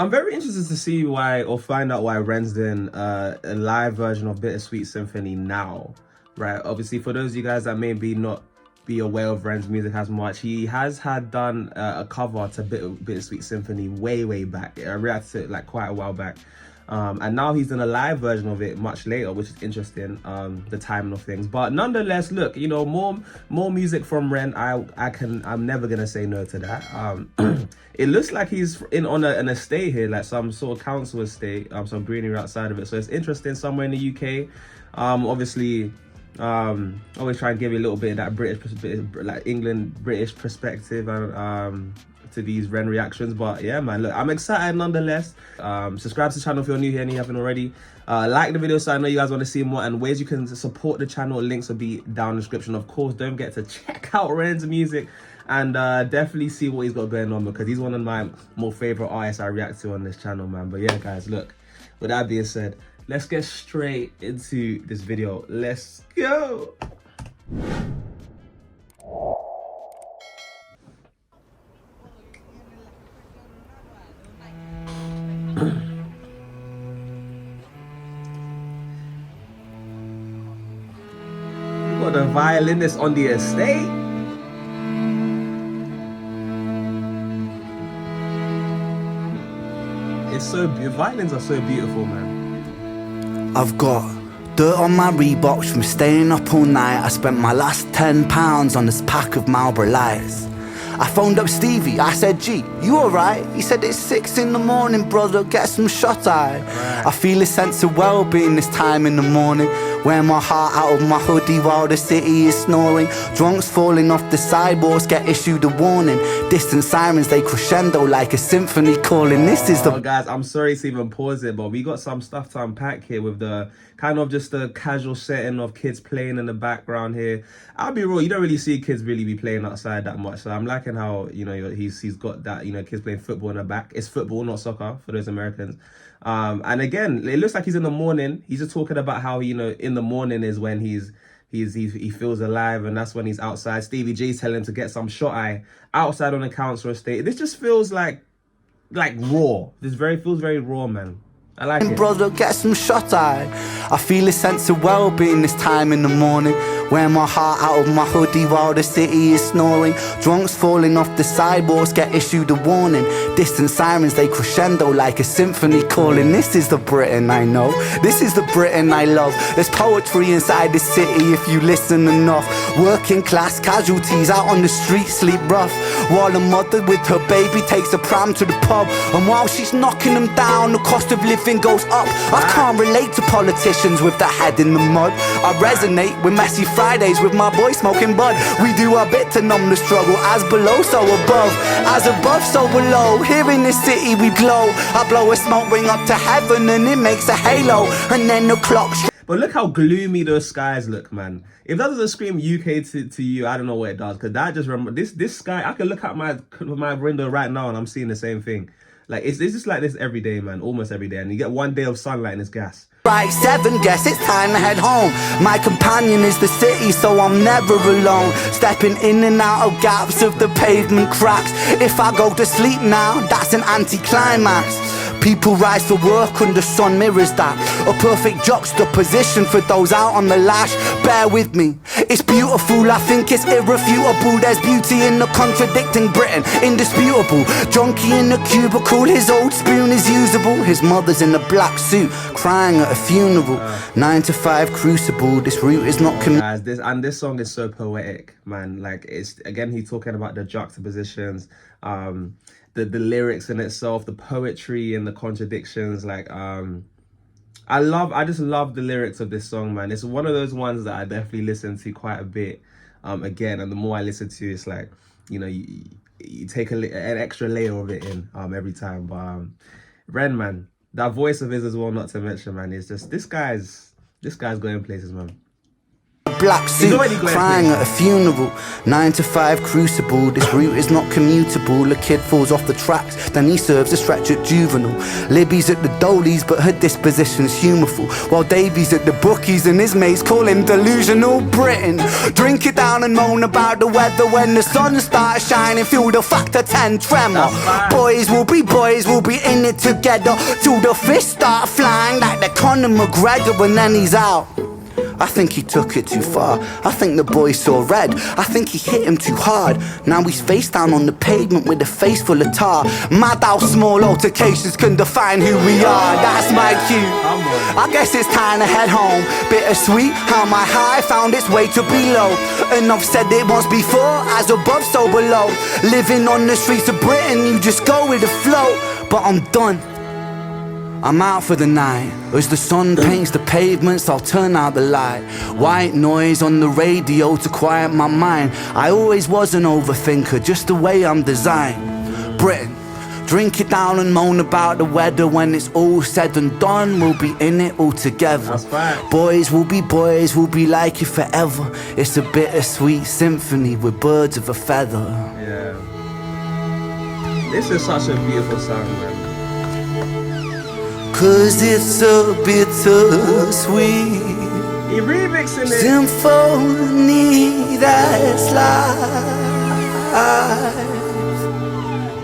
I'm very interested to see why, or find out why Ren's doing a live version of Bittersweet Symphony now, right? Obviously, for those of you guys that maybe not be aware of Ren's music as much, he has done a cover to Bittersweet Symphony way back. I reacted to it like quite a while back. And now he's done a live version of it much later, which is interesting, the timing of things. But nonetheless, look, you know, more music from Ren. I'm never gonna say no to that. It looks like he's on an estate here, like some sort of council estate, some greenery outside of it. So it's interesting, somewhere in the UK. Obviously, always try and give you a little bit of that like England British perspective to these Ren reactions. But yeah, man, look, I'm excited nonetheless. Subscribe to the channel if you're new here and you haven't already. Like the video so I know you guys want to see more, and ways you can support the channel, links will be down in the description. Of course, don't forget to check out Ren's music and definitely see what he's got going on, because he's one of my more favorite artists I react to on this channel, man. But yeah, guys, look, with that being said, let's get straight into this video. Let's go. Got a violinist on the estate. It's so beautiful. Violins are so beautiful, man. I've got dirt on my Reeboks from staying up all night. I spent my last £10 on this pack of Marlboro Lights. I phoned up Stevie, I said, G, you alright? He said, it's 6 in the morning, brother, get some shut-eye. I feel a sense of well-being this time in the morning. Wear my heart out of my hoodie while the city is snoring. Drunks falling off the sidewalks get issued a warning. Distant sirens, they crescendo like a symphony calling. This is the... Oh, guys, I'm sorry to even pause it, but we got some stuff to unpack here with the kind of just the casual setting of kids playing in the background here. I'll be real, you don't really see kids really be playing outside that much. So I'm liking how, you know, he's got that, you know, kids playing football in the back. It's football, not soccer, for those Americans. And again, it looks like he's in the morning. He's just talking about how, you know, in the morning is when he feels alive, and that's when he's outside. Stevie J's telling him to get some shot eye outside on the council estate. This just feels like raw. Feels very raw, man. I like it. Brother, get some shut eye. I feel a sense of well-being this time in the morning. Wear my heart out of my hoodie while the city is snoring. Drunks falling off the sidewalks get issued a warning. Distant sirens, they crescendo like a symphony calling. This is the Britain I know. This is the Britain I love. There's poetry inside the city if you listen enough. Working class casualties out on the street sleep rough, while a mother with her baby takes a pram to the pub. And while she's knocking them down, the cost of living goes up. I can't relate to politicians with their head in the mud. I resonate with messy Fridays with my boy smoking bud. We do our bit to numb the struggle. As below, so above. As above, so below. Here in this city we glow. I blow a smoke ring up to heaven and it makes a halo. And then the clock. But look how gloomy those skies look, man. If that doesn't scream UK to you, I don't know what it does. Because that just remember this sky. I can look out my window right now and I'm seeing the same thing. Like it's just like this every day, man. Almost every day, and you get one day of sunlight and it's gas. Right, 7, guess it's time to head home. My companion is the city, so I'm never alone. Stepping in and out of gaps of the pavement cracks. If I go to sleep now, that's an anticlimax. People rise for work under sun mirrors that. A perfect juxtaposition for those out on the lash. Bear with me, it's beautiful, I think it's irrefutable. There's beauty in the contradicting Britain, indisputable. Junkie in the cubicle, his old spoon is usable. His mother's in a black suit, crying at a funeral. 9 to 5 crucible, this route is not guys, this song is so poetic, man. Like, it's again, he's talking about the juxtapositions, the lyrics in itself, the poetry and the contradictions. Like I just love the lyrics of this song, man. It's one of those ones that I definitely listen to quite a bit again, and the more I listen to it, it's like, you know, you take an extra layer of it in every time. But Ren, man, that voice of his as well, not to mention, man, it's just this guy's going places, man. black suit, already going crying places. at a funeral. 9 to 5 crucible, this route is not commutable. A kid falls off the tracks, then he serves a stretch at juvenile. Libby's at the dolies, but her disposition's humorful, while Davy's at the bookies and his mates call him delusional. Britain, drink it down and moan about the weather when the sun starts shining. Feel the factor 10 tremor. Boys will be in it together till the fists start flying like the Conor McGregor, and then he's out. I think he took it too far. I think the boy saw red. I think he hit him too hard. Now he's face down on the pavement with a face full of tar. Mad how small altercations can define who we are. That's my cue. I guess it's time to head home. Bittersweet how my high found its way to below. And I've said it once before, as above so below. Living on the streets of Britain, you just go with the flow. But I'm done, I'm out for the night. As the sun paints the pavements, I'll turn out the light. White noise on the radio to quiet my mind. I always was an overthinker, just the way I'm designed. Britain, drink it down and moan about the weather. When it's all said and done, we'll be in it all together. Boys will be like it forever. It's a bittersweet symphony with birds of a feather. Yeah. This is such a beautiful song, man. 'Cause it's a bittersweet He remixing it. symphony that's life.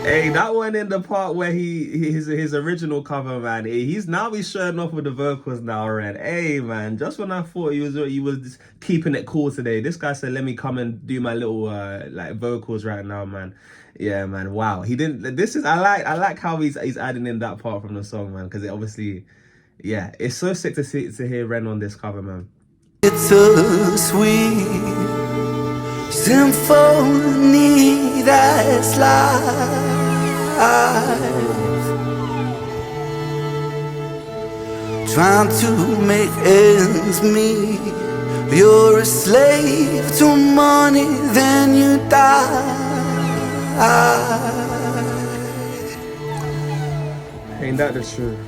Hey, that one in the part where his original cover, man. He's showing off with the vocals now, Ren. Hey, man, just when I thought he was keeping it cool today, this guy said, "Let me come and do my little like vocals right now, man." Yeah, man. Wow, he didn't. This is I like how he's adding in that part from the song, man, because it obviously, yeah, it's so sick to hear Ren on this cover, man. It's a sweet symphony that's life. Trying to make ends meet. You're a slave to money, then you die. Ain't that the truth?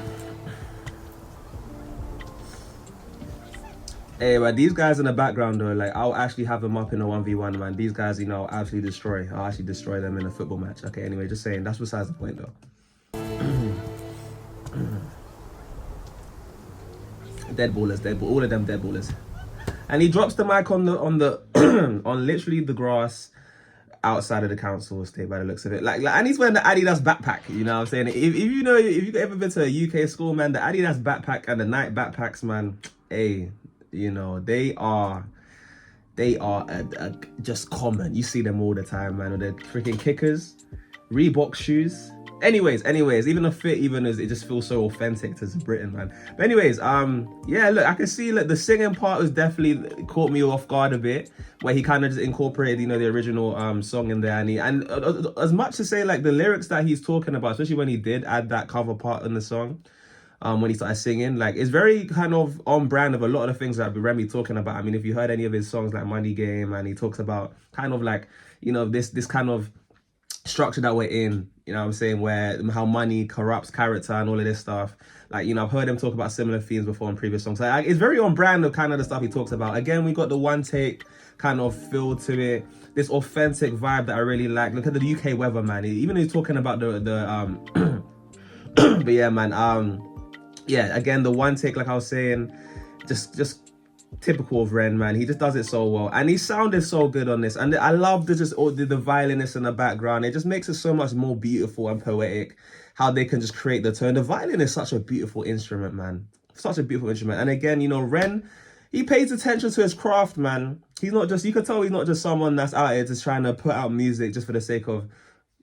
Hey, but these guys in the background though, like I'll actually have them up in a 1v1, man. These guys, you know, I'll actually destroy them in a football match. Okay, anyway, just saying, that's besides the point though. Dead ballers, all of them dead ballers. And he drops the mic on the on literally the grass outside of the council estate by the looks of it. Like and he's wearing the Adidas backpack, you know what I'm saying? If you've ever been to a UK school, man, the Adidas backpack and the Nike backpacks, man, hey, you know, they are just common. You see them all the time, man, with the freaking kickers, Reebok shoes. Anyways, even the fit, it just feels so authentic to Britain, man. But anyways, yeah, look, I can see like the singing part was definitely caught me off guard a bit, where he kind of just incorporated, you know, the original song in there, and as much to say like the lyrics that he's talking about, especially when he did add that cover part in the song, when he started singing, like it's very kind of on brand of a lot of the things that Remy talking about. I mean, if you heard any of his songs like Money Game, and he talks about kind of like, you know, this kind of structure that we're in, you know what I'm saying, where how money corrupts character and all of this stuff. Like, you know, I've heard him talk about similar themes before in previous songs. Like, it's very on brand of kind of the stuff he talks about. Again, we got the one take kind of feel to it, this authentic vibe that I really like. Look at the UK weather, man. Even he's talking about the but yeah, man, yeah, again, the one take, like I was saying, just typical of Ren, man. He just does it so well, and he sounded so good on this. And I love the violinist in the background. It just makes it so much more beautiful and poetic how they can just create the tone. The violin is such a beautiful instrument, man. Such a beautiful instrument. And again, you know, Ren, he pays attention to his craft, man. He's not just, you can tell he's not just someone that's out here just trying to put out music just for the sake of,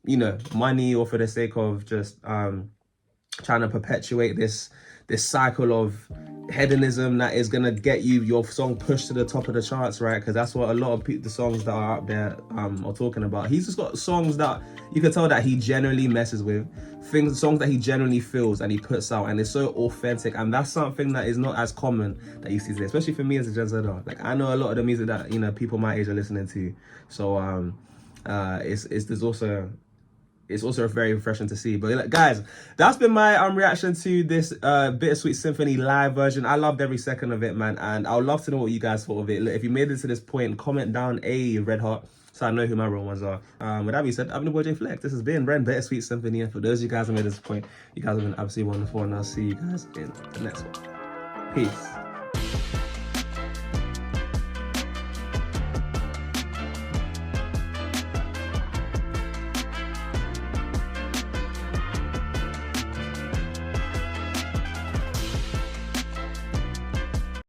you know, money, or for the sake of just trying to perpetuate this cycle of hedonism that is gonna get your song pushed to the top of the charts, right? Because that's what a lot of the songs that are up there are talking about. He's just got songs that you can tell that he generally messes with, songs that he generally feels and he puts out, and it's so authentic. And that's something that is not as common that you see today, especially for me as a Gen Zer. Like, I know a lot of the music that, you know, people my age are listening to. So there's also it's also very refreshing to see. But guys, that's been my reaction to this Bittersweet Symphony live version. I loved every second of it, man, and I would love to know what you guys thought of it. Look, if you made it to this point, comment down a red heart so I know who my real ones are. With that being said, I've been the boy JayFlex. This has been REN Bittersweet Symphony, and for those of you guys who made this point, you guys have been absolutely wonderful, and I'll see you guys in the next one. Peace.